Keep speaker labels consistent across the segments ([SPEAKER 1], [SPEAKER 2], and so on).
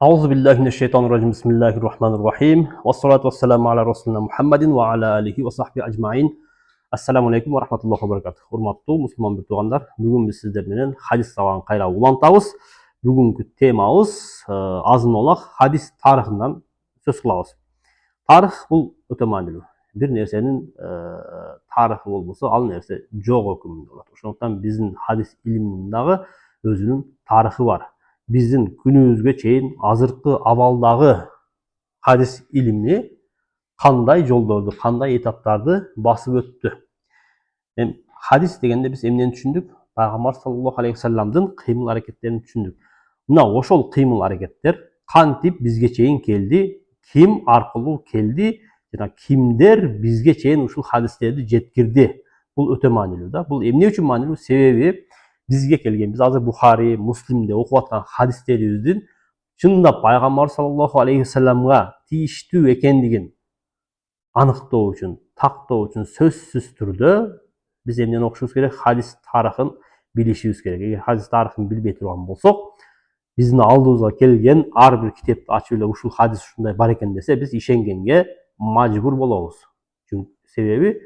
[SPEAKER 1] أعوذ بالله من الشيطان الرجيم بسم الله الرحمن الرحيم والصلاة والسلام على رسولنا محمد وعلى آله وصحبه أجمعين. Assalamu alaikum wa rahmatullahi wa barakatuh. Hurmatlı Müslüman bir tuğanlar, bugün biz sizlerden hadis savan kayra ulantabız. Bugünkü temamız azın olaq hadis tarixinden söz kılabız. Tarix bu öte manilүү. Bir nersenin tarixi olmasa al nerse joq hükümünde olur. Şoндуктан bizin hadis ilimindagi özünün tarixi var. Bizin günümüzge çeyin azırkı abaldağı hadis ilimini kanday jolдорду, kanday etaptardı basıp öttü. Hadis degende biz emneni düşündük? Peygamber sallallahu aleyhi ve sellem'din kıymıl hareketlerini düşündük. Mına oşol kıymıl hareketler kantip bizge çeyin keldi, kim arkalı keldi, jana kimder bizge çeyin uşul hadislerdi jetkirdi. Bul öte manilүү da. Bul emne üçün manilүү? Sebebi bizge kelgen, biz azыр Buhari, Muslim'de okup atkan hadisleribиздин çınında Peygamber sallallahu aleyhi ve sellem'ga tiyiştүү ekendigin anıktoo üçün, taktoo üçün sözsüz türde biz emneni okuşubuz gerek, hadis tarixin bilişibиз gerek. Eğer hadis tarixin bilbey turgan bolsok, bizdin aldыбызга kelgen ar bir kitepti açıp ele uşul hadis uşunday bar eken dese biz işengenge majbur bolobuz. Çünkü sebebi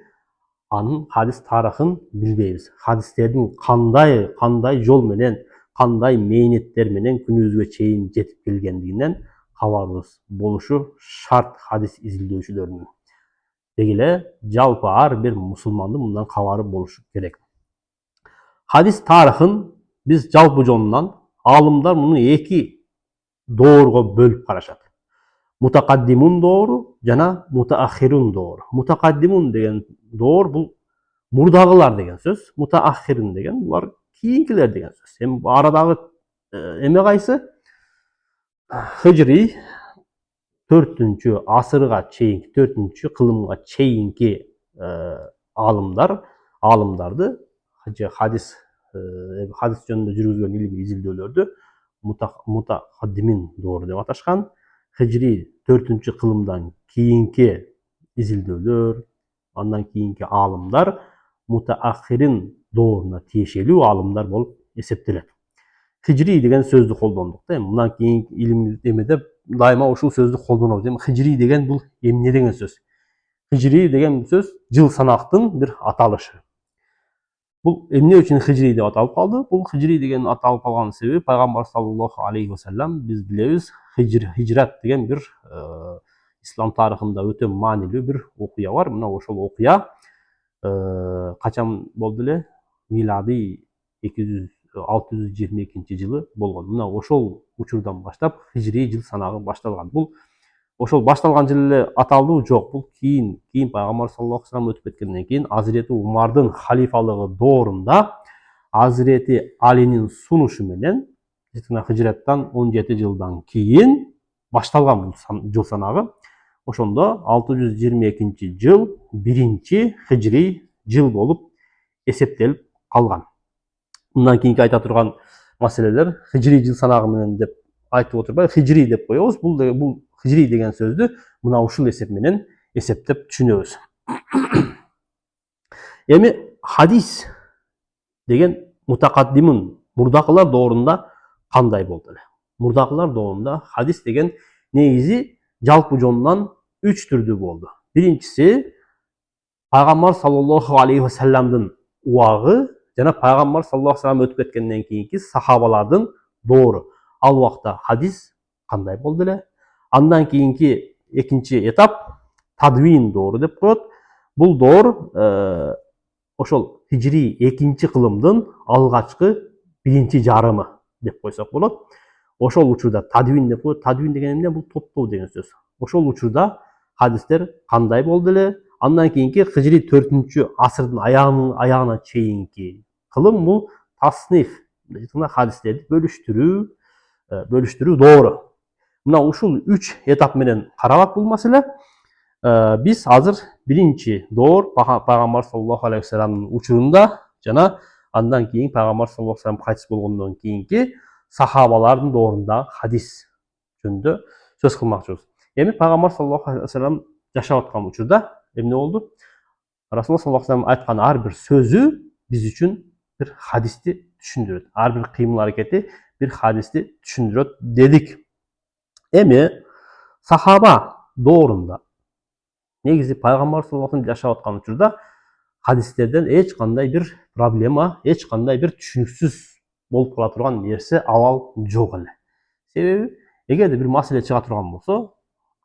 [SPEAKER 1] anın hadis tarixin bilbeybiz. Hadislerden kanday jol menen, kanday meynetler menen günümüzge çeyin jetip kelgendiginden habarыбыз boluşu şart hadis izildoочулөрүнүн. Degile jalpı ar bir musulmandın bundan habari boluşu gerek. Hadis tarixin biz jalpı jonundan alımlar bunu iki doğruga bölüp karışat. Mutakaddimun doğru, jana mutaahhirun doğru. Mutakaddimun degen doğru bu murdagılar degen söz. Mutaahhirun degen bular kiyinkiler degen söz. Hem aradagı eme kaysı? Hicri 4. asırga çeyinki, 4. kılımga çeyinki alımdardı. Hadis jönündө жүргүзгөн ilmi izilдөөлөрдү mutakaddimin doğru dep ataşkan. Hicri 4. kılımdan kiyinki izilдөөлөр, andan kiyinki alımlar mutaahhirin doğruna tiyешелүү alımlar bolup esептелет. Hicri degen sözdü koldoндук да. Мындан кийин илим эмеде daima ушул сөздү колдонобуз. Hicri degen бул эмне деген сөз? Hicri degen söz жыл санактын bir аталышы. Бул эмне үчүн hicri деп аталып калды? Бул hicri деген аталып калган себеби Пайгамбар саллаллаху алейхи ва саллям биз билебиз, hicrat деген bir İslam tarixinde öte manilүү bir okuya var. Mına ошол okuya kaçan boldu ele? Miladi 622 жылы болгон. Мына ошол учурдан баштап hicri жыл санагы башталган. Бул ошол башталган жылы эле аталдуу жок. Бул кийин Пайгамбар саллаллаху алейхи ва саллям өтүп кеткенден кийин Азирети Умардын халифалыгы доорунда Азирети Алинин сунушу менен hicrаттан 17 жылдан кийин башталган бул жыл санагы. Ошондо 622 жыл 1 hicri жыл болуп эсептелип калган. Bundan keyinki ayta turgan meseleler hicri jıl sanagı menen dep aytıp oturбай, hicri dep koyobuz. Bul hicri degen sözdü mına uşul esep menen esептеп түшүнөбүz. Эми hadis degen mutakaddimun murdakılar doğrunda kanday boldu ele? Murdakılar doğrunda hadis degen neyizi jalpı jonundan 3 türdü boldu. Birincisi Peygamber sallallahu aleyhi ve sellem'din uağı jana Peygamber sallallahu aleyhi ve sellem ötüp ketkenden kийинки sahabalardın doğru. Al wagtda hadis kanday boldu ele? Andan kийинки ekinci etap tadvin doğru dep koyot. Bul doğru oşol hicri 2. kılımdın algaçkı 1. jarımı dep koysak bolot. Oşol учурда tadvin dep koyot. Tadvin degen emне? Bul топтоо деген söz. Oşol учурда hadisler kanday boldu ele? Andan kийинки hicri 4. asırdın ayağına çeyinki kılım bu tasnif. Hadislerdi bölüştürүү doğru. Mına uşul 3 etap menen karabak bul mesele. Biz hazır 1. doğru Peygamber sallallahu aleyhi ve sellem'in uçurunda jana andan kийин Peygamber sallallahu aleyhi ve sellem kayıts bolgondan kийинки sahabaların doğrunda hadis jönündө söz kılmakçыбыз. Эми Peygamber sallallahu aleyhi ve sellem yaşap atkan uçurda emne oldu? Rasulullah sallallahu aleyhi ve sellem aytkan ar bir sözü biz üçün bir hadisti düşündürüyor. Ar bir kıymıl hareketi bir hadisti düşündürüyor dedik. Эми сахаба доорунда негизи пайгамбар саллаллаху алейхи жашап аткан учурда хадистерден эч кандай бир проблема, эч кандай бир түшүнүксүз болуп кала турган нерсе абал жок эле. Себеби эгерде бир маселе чыга турган болсо,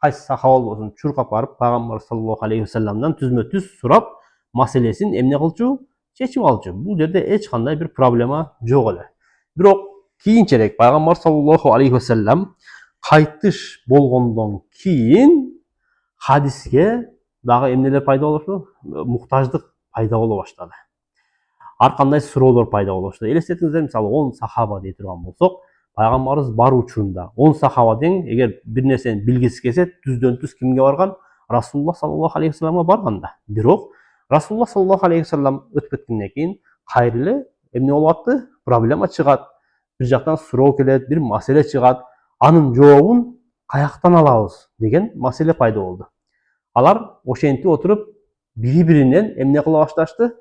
[SPEAKER 1] кайсы сахаба болсун чуркап барып пайгамбар саллаллаху алейхи вассаламдан түзмө-түз сурап, маселесин эмне кылчу? Чечип алчу. Бул жерде эч кандай бир проблема жок эле. Бирок кийинчерээк пайгамбар саллаллаху алейхи вассалам кайтыш болгондон кийин хадиске дагы эмнелер пайда болушу? Муктаждык пайда боло баштады. Ар кандай суроолор пайда боло баштады. Элестетиңиздер, мисалы 10 сахаба дей турган болсок, пайгамбарыбыз баруу учурунда 10 сахаба тең эгер бир нерсени билгиси келсе, түздөн түз кимге барган? Расулуллах саллаллаху алейхи вассаламга барган да. Бирок Расулуллах саллаллаху алейхи вассалам өтүп кеткенден кийин кайра эле эмне болуп атты? Проблема чыгат. Бир жактан суроо келет, бир маселе чыгат. Анын жообун каяктан алабыз деген маселе пайда болду. Алар ошентип отуруп бири-биринен эмне кыла башташты?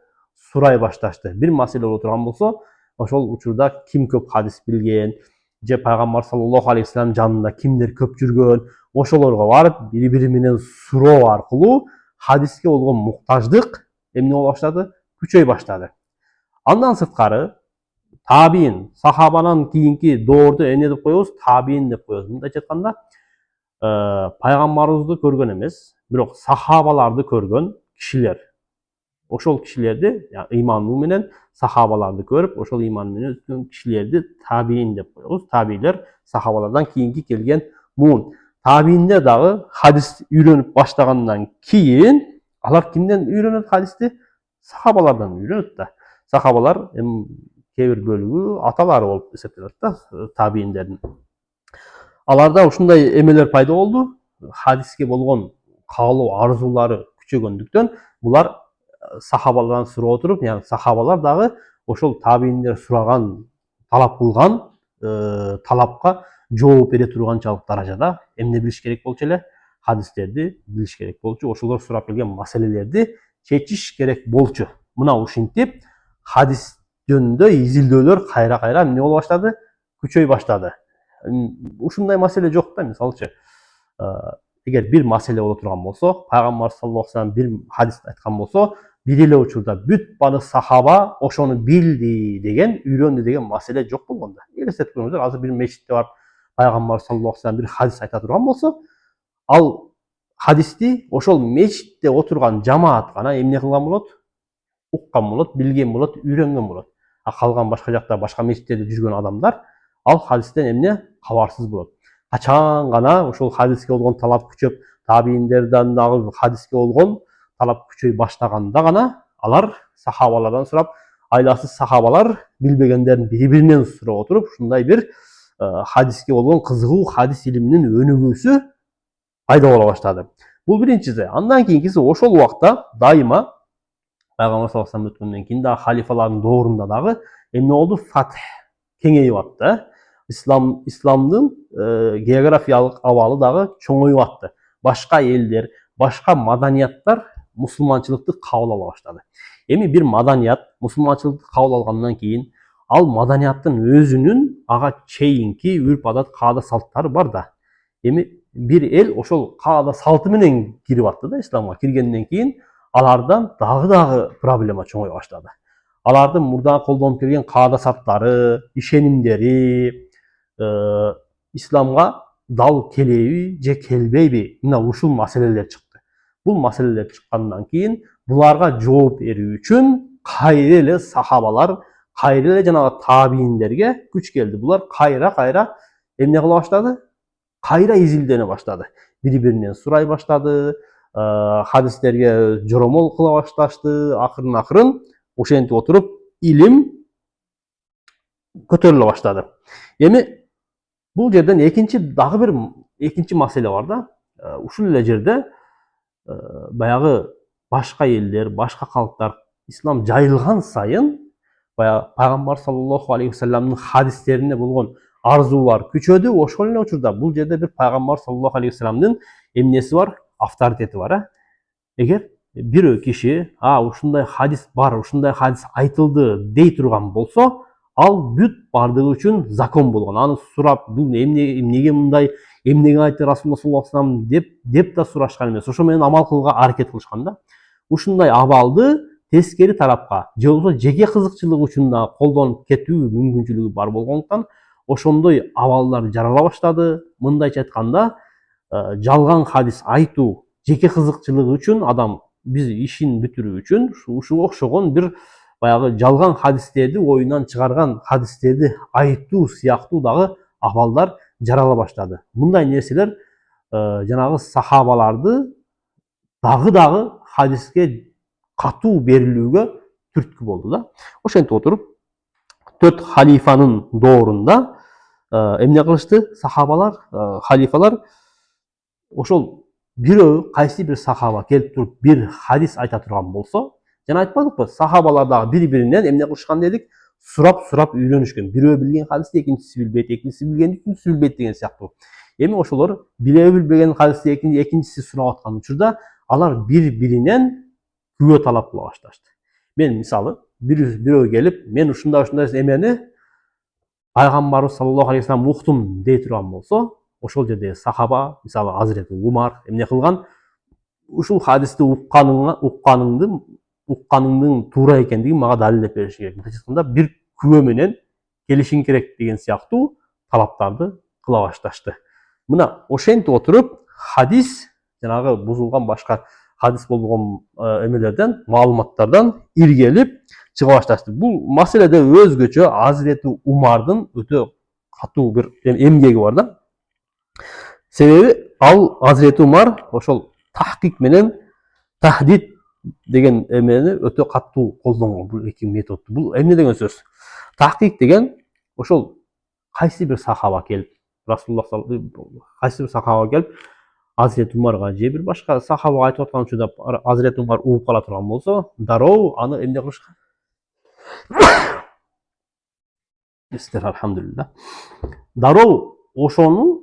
[SPEAKER 1] Сурай башташты. Бир маселе боло турган болсо, ошол учурда ким көп хадис билген, же пайгамбар саллаллаху алейхи вассалам жанында кимдер көп жүргөн, ошолорго барып бири-бири менен суроо аркылуу хадиске болгон муктаждык эмне боло баштады? Күчөй баштады. Андан сырткары табиин, сахабанан кийинки доорду эмне деп коебуз? Табиин деп коебуз. Мындайча айтканда, пайгамбарыбызды көргөн эмес, бирок сахабаларды көргөн кишилер. Ошол кишилерди, ыймандуу менен сахабаларды көрүп, ошол ыйман менен өткөн кишилерди табиин деп коебуз. Табиилер сахабалардан кийинки келген муун. Табииндер дагы хадис үйрөнүп баштагандан кийин алар кимден үйрөнөт хадисти? Сахабалардан үйрөнөт да. Сахабалар кээ бир бөлүгү аталары болуп эсептелет да табииндердин. Аларда ушундай эмелер пайда болду. Хадиске болгон каалоо арзуулары күчөгөндүктөн булар сахабалардан сурап отуруп, яғни сахабалар дагы ошол табииндер сураган, талап кылган талапка жооп бере турганчалык даражада эмне билиш керек болчу эле? Хадистерди билиш керек болчу. Ошолор сурап келген маселелерди чечиш керек болчу. Мына ушинтип хадис жөнүндө изилдөөлөр кайра-кайра эмне боло баштады? Күчөй баштады. Ушундай маселе жок да, мисалчы, эгер бир маселе боло турган болсо, пайгамбар саллаллаху алейхи вассалам бир хадис айткан болсо, бир эле учурда бүт баары сахаба ошону билди деген, үйрөндү деген маселе жок болгон да. Элестетип көрүңүздөр, азыр бир мечитте барып пайгамбар саллаллаху алейхи вассалам бир хадис айта турган болсо, ал хадисти ошол мечитте отурган жамаат гана эмне кылган болот? Уккан болот, билген болот, үйрөнгөн болот. А калган башка жакта, башка мечиттерде жүргөн адамдар ал хадистен эмне? Кабарсыз болот. Качан гана ошол хадиске болгон талап күчөп, табииндерден дагы хадиске болгон талап күчөй баштаганда гана алар сахабалардан сурап, айласыз сахабалар билбегендерин бири-биринен сурап отуруп, ушундай бир хадиске болгон кызыгуу, хадис илиминин өнүгүүсү пайда боло баштады. Бул биринчиси. Андан кийинкиси, ошол убакта дайыма пайгамбар саллаллаху алейхи вассалам өткөндөн кийин дагы халифалардын доорунда дагы эмне болду? Фатх кеңейип атты. Исламдын географиялык абалы дагы чоңоюп атты. Башка элдер, башка маданияттар мусулманчылыкты кабыл ала баштады. Эми бир маданият мусулманчылыкты кабыл алгандан кийин ал маданияттын өзүнүн ага чейинки үрп адат, каада салттары бар да. Эми бир эл ошол каада салты менен кирип атты да исламга. Киргенден кийин алардан дагы проблема чоңой баштады. Алардын мурда колдонуп келген каада салттары, ишенимдери исламга дал келеби же келбейби? Мына ушул маселелер чыкты. Бул маселелер чыккандан кийин буларга жооп берүү үчүн кайра эле сахабалар, кайра эле жанагы табииндерге күч келди. Булар кайра-кайра эмне кыла баштады? Кайра изилдене баштады. Бири-биринен сурай баштады, хадистерге жоромол кыла башташты, акырын ошентип отуруп илим көтөрүлө баштады. Эми бул жерден дагы бир экинчи маселе бар да. Ушул эле жерде баягы башка элдер, башка калктар ислам жайылган сайын баягы пайгамбар саллаллаху алейхи вассаламдын хадистерине болгон арзуулар күчөдү. Ошол эле учурда бул жерде бир пайгамбар саллаллаху алейхи вассаламдын эмнеси бар? Авторитети бар. Эгер бир киши ушундай хадис бар, ушундай хадис айтылды дей турган болсо, ал бүт бардыгы үчүн закон болгон. Аны сурап, бул эмнеге мындай, эмнеге айтты Расулуллах саллаллаху алейхи вассалам деп да сурашкан эмес. Ошо менен амал кылууга аракет кылышкан да. Ушундай абалды тескери тарапка же болбосо жеке кызыкчылык үчүн да колдонуп кетүү мүмкүнчүлүгү бар болгондуктан ошондой абалдар жарала баштады. Мындайча айтканда, жалган хадис айтуу жеке кызыкчылыгы үчүн адам биз ишин бүтүрүү үчүн ушуга окшогон бир баягы жалган хадистерди оюнан чыгарган хадистерди айтуу сыяктуу дагы абалдар жарала баштады. Мындай нерселер жанагы сахабаларды дагы хадиске катуу берилүүгө түрткү болду да. Ошентип отуруп 4 халифанын доорунда эмне кылышты сахабалар, халифалар? Ошол бирөө кайсы бир сахаба келип туруп бир хадис айта турган болсо, жана айтпадыкпы, сахабалар дагы бири-биринен эмне кылышкан дедик? Сурап үйрөнүшкөн. Бирөө билген хадисти экинчиси билбейт, экинчиси билгенди үчүнчүсү билбейт деген сыяктуу. Эми ошолор бирөө билбеген хадисти экинчиси сурап аткан учурда алар бири-биринен күбө талап кыла башташты. Мен мисалы бирөө келип, мен ушундай эмени пайгамбарыбыз саллаллаху алейхи вассалам уктум дей турган болсо, ошол жердеги сахаба, мисалы Азирети Умар эмне кылган? Ушул хадисти укканыңдын туура экендигин мага далилдеп бериш керек. Мындай бир күбө менен келишиң керек деген сыяктуу талаптарды кыла башташты. Мына ошентип отуруп хадис жанагы бузулган башка хадис болгон эмелерден, маалыматтардан иргелип чыга башташты. Бул маселеде өзгөчө Азирети Умардын өтө катуу бир эмгеги бар да. Себеби ал Азирети Умар ошол тахкик менен тахдид деген эмени өтө катуу колдонгон бул эки методду. Бул эмне деген сөз? Тахкик деген ошол кайсы бир сахаба келип, Расулуллах кайсы бир сахаба келип Азирети Умарга же бир башка сахаба айтып аткан учурда Азирети Умар угуп кала турган болсо, дароо аны эмне кылышкан? Алхамдулилlah. Дароо ошону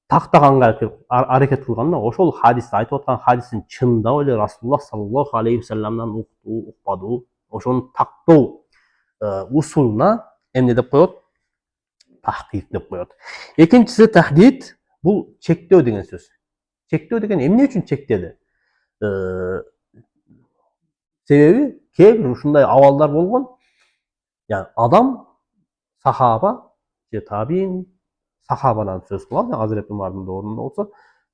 [SPEAKER 1] тактаганга аракет кылганда, ошол хадисти айтып аткан хадистин чындап эле Расулуллах саллаллаху алейхи вассаламдан уктуу, укпадуу, ошону тактоо усулуна эмне деп коет? Тахкик деп коет. Экинчиси тахдид, бул чектөө деген сөз. Чектөө деген эмне үчүн чектеди? Себеби кээ бир ушундай абалдар болгон. Yani адам сахаба же табиин сахабадан сөз кылат, Азирети Умардын доорунда болсо,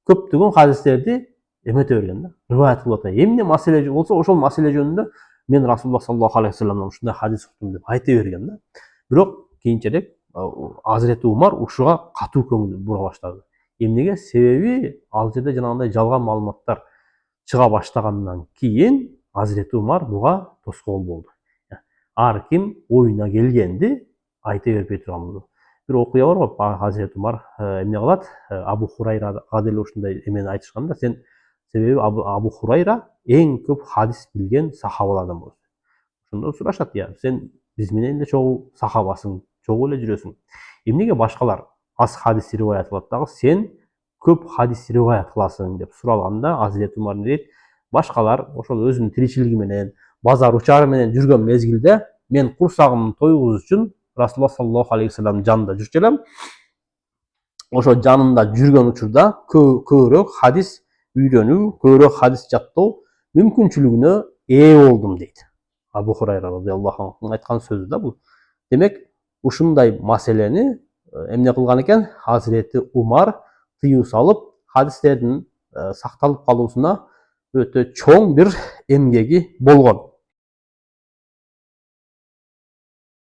[SPEAKER 1] көптөгөн хадистерди эмете берген да, риваят кылып атат. Эмне маселе болсо, ошол маселе жөнүндө мен Расулуллах саллаллаху алейхи вассаламдан ушундай хадис уктум деп айта берген да. Бирок кийинчерээк Азирети Умар ушуга катуу көңүл бура баштады. Эмнеге? Себеби ал жерде жанагындай жалган маалыматтар чыга баштагандан кийин Азирети Умар буга тоскоол болду. Ар ким оюна келгенди айта бербей турган болду. Бир окуя бар го, Азирети Умар эмне кылат? Абу Хурайрага деле ушундай эмени айтышкан да, сен себеби Абу Хурайра эң көп хадис билген сахабалардан болду. Ошондо сурашат, сен биз менен эле чогуу сахабасың, чогуу эле жүрөсүң. Эмнеге башкалар аз хадис риваят кылат дагы, сен көп хадис риваят кыласың деп суралганда, Азирети Умар дейт, башкалар ошол өзүнүн тиричилиги менен, базар учары менен жүргөн мезгилде мен курсагымды тойгуз үчүн Расулуллах саллаллаху алейхи вассалам жанында жүрчү элем. Ошо жанында жүргөн учурда көбүрөөк хадис үйрөнүү, көбүрөөк хадис жаттоо мүмкүнчүлүгүнө ээ болдум дейт. Абу Хурайра радыйаллаху анхунун айткан сөзү да бул. Демек, ушундай маселени эмне кылган экен? Азирети Умар тыюу салып, хадистердин сакталып калуусуна өтө чоң бир эмгеги болгон.